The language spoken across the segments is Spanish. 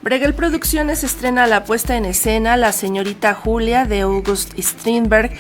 Bruegel Producciones estrena la puesta en escena La señorita Julia de August Strindberg,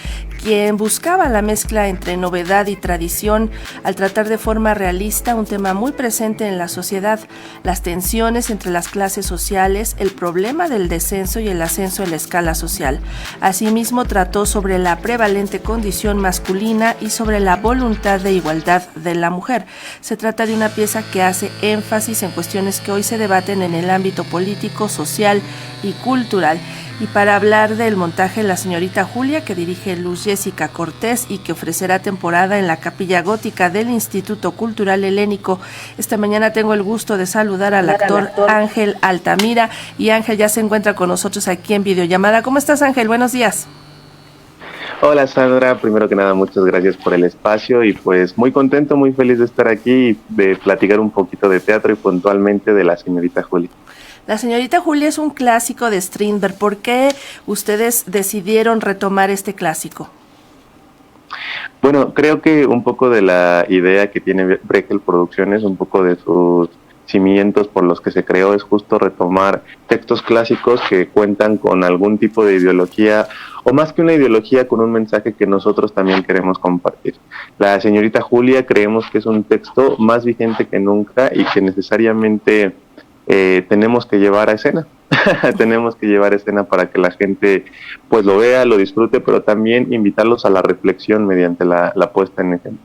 quien buscaba la mezcla entre novedad y tradición al tratar de forma realista un tema muy presente en la sociedad, las tensiones entre las clases sociales, el problema del descenso y el ascenso en la escala social. Asimismo, trató sobre la prevalente condición masculina y sobre la voluntad de igualdad de la mujer. Se trata de una pieza que hace énfasis en cuestiones que hoy se debaten en el ámbito político, social y cultural. Y para hablar del montaje La señorita Julia, que dirige Luz Jessica Cortés y que ofrecerá temporada en la Capilla Gótica del Instituto Cultural Helénico, esta mañana tengo el gusto de saludar al actor Ángel Altamira. Y Ángel ya se encuentra con nosotros aquí en videollamada. ¿Cómo estás, Ángel? Buenos días. Hola Sandra, primero que nada muchas gracias por el espacio y pues muy contento, muy feliz de estar aquí y de platicar un poquito de teatro y puntualmente de La señorita Julia. La señorita Julia es un clásico de Strindberg. ¿Por qué ustedes decidieron retomar este clásico? Bueno, creo que un poco de la idea que tiene Bruegel Producciones, un poco de sus cimientos por los que se creó, es justo retomar textos clásicos que cuentan con algún tipo de ideología, o más que una ideología, con un mensaje que nosotros también queremos compartir. La señorita Julia creemos que es un texto más vigente que nunca y que necesariamente tenemos que llevar a escena. Tenemos que llevar a escena para que la gente pues lo vea, lo disfrute, pero también invitarlos a la reflexión mediante la puesta en escena.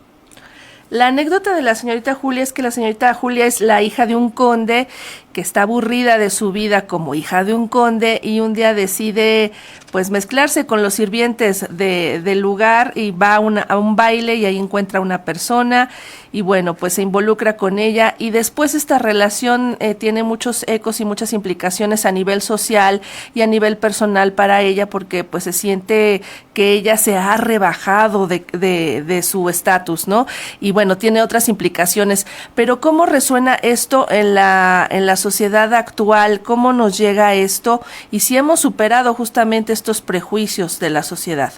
La anécdota de la señorita Julia es que la señorita Julia es la hija de un conde que está aburrida de su vida como hija de un conde y un día decide pues mezclarse con los sirvientes del lugar y va a un baile y ahí encuentra a una persona y bueno, pues se involucra con ella y después esta relación tiene muchos ecos y muchas implicaciones a nivel social y a nivel personal para ella porque pues se siente que ella se ha rebajado de su estatus, ¿no? Y bueno, tiene otras implicaciones, pero ¿cómo resuena esto en la sociedad actual? ¿Cómo nos llega esto? Y si hemos superado justamente estos prejuicios de la sociedad.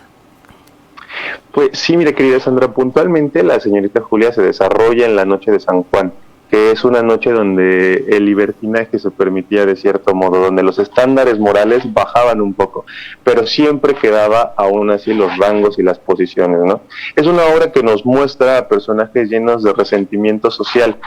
Pues sí, mire querida Sandra, puntualmente La señorita Julia se desarrolla en la noche de San Juan, que es una noche donde el libertinaje se permitía de cierto modo, donde los estándares morales bajaban un poco, pero siempre quedaba aún así los rangos y las posiciones, ¿no? Es una obra que nos muestra a personajes llenos de resentimiento social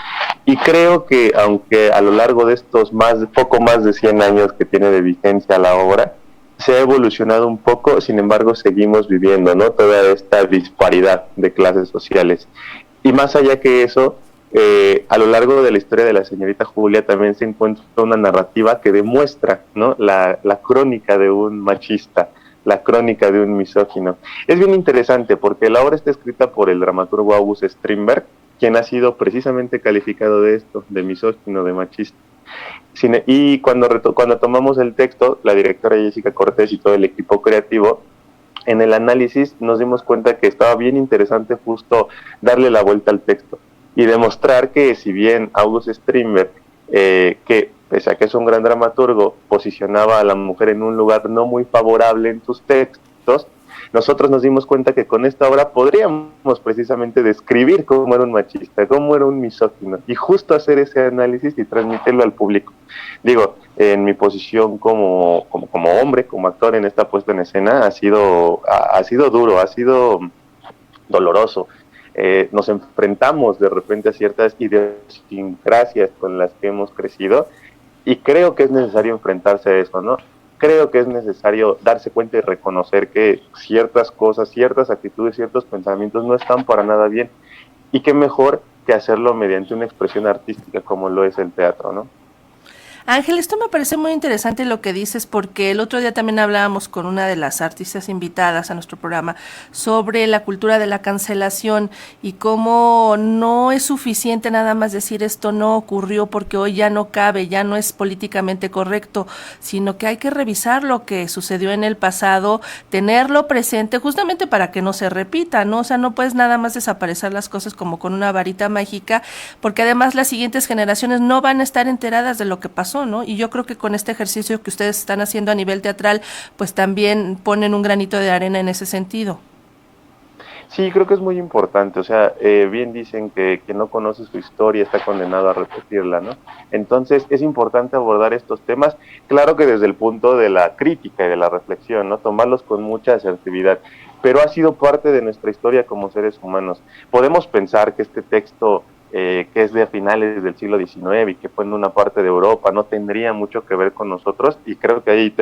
y creo que aunque a lo largo de estos poco más de 100 años que tiene de vigencia la obra, se ha evolucionado un poco, sin embargo seguimos viviendo, ¿no?, toda esta disparidad de clases sociales. Y más allá que eso, a lo largo de la historia de la señorita Julia también se encuentra una narrativa que demuestra, ¿no?, la crónica de un machista, la crónica de un misógino. Es bien interesante porque la obra está escrita por el dramaturgo August Strindberg, quien ha sido precisamente calificado de esto, de misógino, de machista. Y cuando tomamos el texto, la directora Jessica Cortés y todo el equipo creativo, en el análisis nos dimos cuenta que estaba bien interesante justo darle la vuelta al texto y demostrar que si bien August Strindberg, que pese a que es un gran dramaturgo, posicionaba a la mujer en un lugar no muy favorable en sus textos, nosotros nos dimos cuenta que con esta obra podríamos precisamente describir cómo era un machista, cómo era un misógino, y justo hacer ese análisis y transmitirlo al público. Digo, en mi posición como hombre, como actor en esta puesta en escena, ha sido duro, ha sido doloroso. Nos enfrentamos de repente a ciertas idiosincrasias con las que hemos crecido, y creo que es necesario enfrentarse a eso, ¿no? Creo que es necesario darse cuenta y reconocer que ciertas cosas, ciertas actitudes, ciertos pensamientos no están para nada bien. Y qué mejor que hacerlo mediante una expresión artística como lo es el teatro, ¿no? Ángel, esto me parece muy interesante lo que dices, porque el otro día también hablábamos con una de las artistas invitadas a nuestro programa sobre la cultura de la cancelación y cómo no es suficiente nada más decir esto no ocurrió porque hoy ya no cabe, ya no es políticamente correcto, sino que hay que revisar lo que sucedió en el pasado, tenerlo presente justamente para que no se repita, ¿no? O sea, no puedes nada más desaparecer las cosas como con una varita mágica, porque además las siguientes generaciones no van a estar enteradas de lo que pasó, ¿no? Y yo creo que con este ejercicio que ustedes están haciendo a nivel teatral, pues también ponen un granito de arena en ese sentido. Sí, creo que es muy importante, o sea, bien dicen que quien no conoce su historia está condenado a repetirla, ¿no? Entonces es importante abordar estos temas, claro que desde el punto de la crítica y de la reflexión, ¿no? Tomarlos con mucha asertividad, pero ha sido parte de nuestra historia como seres humanos. Podemos pensar que este texto que es de finales del siglo XIX y que fue en una parte de Europa, no tendría mucho que ver con nosotros, y creo que ahí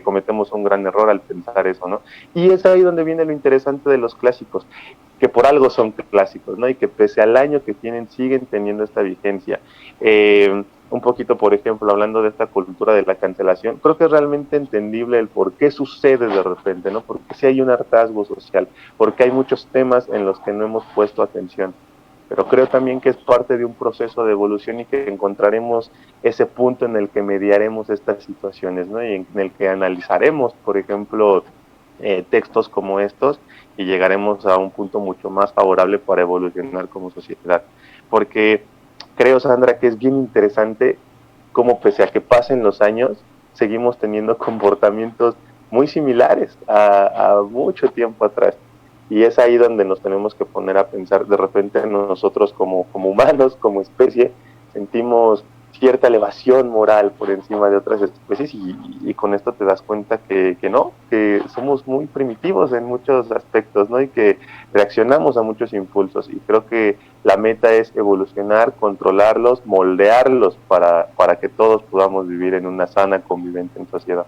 cometemos un gran error al pensar eso, ¿no? Y es ahí donde viene lo interesante de los clásicos, que por algo son clásicos, ¿no? Y que pese al año que tienen, siguen teniendo esta vigencia. Un poquito, por ejemplo, hablando de esta cultura de la cancelación, creo que es realmente entendible el por qué sucede de repente, ¿no? Porque sí hay un hartazgo social, porque hay muchos temas en los que no hemos puesto atención, pero creo también que es parte de un proceso de evolución y que encontraremos ese punto en el que mediaremos estas situaciones, ¿no? Y en el que analizaremos, por ejemplo, textos como estos y llegaremos a un punto mucho más favorable para evolucionar como sociedad. Porque creo, Sandra, que es bien interesante cómo pese a que pasen los años, seguimos teniendo comportamientos muy similares a mucho tiempo atrás. Y es ahí donde nos tenemos que poner a pensar, de repente nosotros como humanos, como especie, sentimos cierta elevación moral por encima de otras especies y con esto te das cuenta que no, que somos muy primitivos en muchos aspectos, ¿no? Y que reaccionamos a muchos impulsos y creo que la meta es evolucionar, controlarlos, moldearlos para que todos podamos vivir en una sana convivencia en sociedad.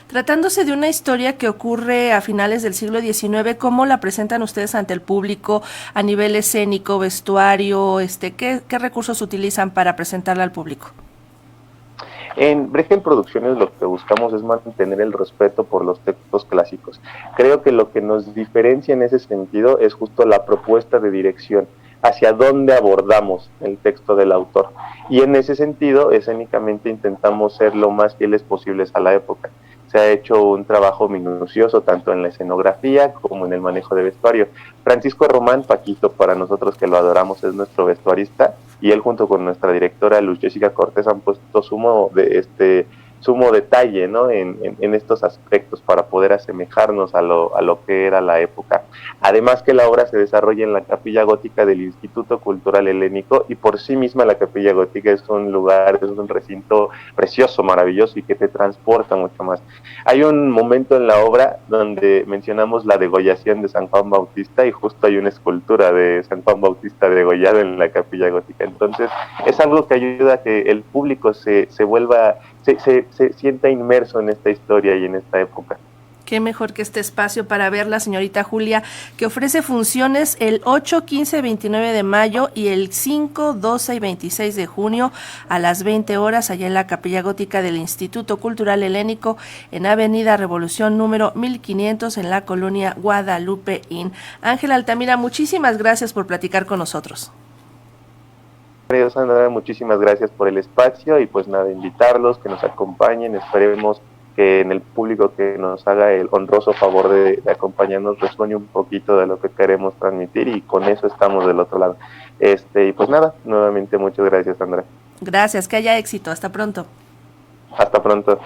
Tratándose de una historia que ocurre a finales del siglo XIX, ¿cómo la presentan ustedes ante el público a nivel escénico, vestuario? ¿Qué recursos utilizan para presentarla al público? En Bregen Producciones lo que buscamos es mantener el respeto por los textos clásicos. Creo que lo que nos diferencia en ese sentido es justo la propuesta de dirección, hacia dónde abordamos el texto del autor. Y en ese sentido, escénicamente intentamos ser lo más fieles posibles a la época. Se ha hecho un trabajo minucioso tanto en la escenografía como en el manejo de vestuario. Francisco Román, Paquito, para nosotros que lo adoramos, es nuestro vestuarista, y él junto con nuestra directora Luz Jessica Cortés han puesto sumo detalle, ¿no? en estos aspectos para poder asemejarnos a lo que era la época. Además que la obra se desarrolla en la capilla gótica del Instituto Cultural Helénico, y por sí misma la capilla gótica es un lugar, es un recinto precioso, maravilloso y que te transporta mucho más. Hay un momento en la obra donde mencionamos la degollación de San Juan Bautista y justo hay una escultura de San Juan Bautista degollado en la capilla gótica. Entonces es algo que ayuda a que el público se sienta inmerso en esta historia y en esta época. Qué mejor que este espacio para verla, señorita Julia, que ofrece funciones el 8, 15, 29 de mayo y el 5, 12 y 26 de junio a las 20 horas allá en la Capilla Gótica del Instituto Cultural Helénico en Avenida Revolución número 1500 en la colonia Guadalupe Inn. Ángela Altamira, muchísimas gracias por platicar con nosotros. Sandra, muchísimas gracias por el espacio y pues nada, invitarlos, que nos acompañen, esperemos que en el público que nos haga el honroso favor de acompañarnos resuene un poquito de lo que queremos transmitir y con eso estamos del otro lado. Y pues nada, nuevamente muchas gracias, Sandra. Gracias, que haya éxito, hasta pronto. Hasta pronto.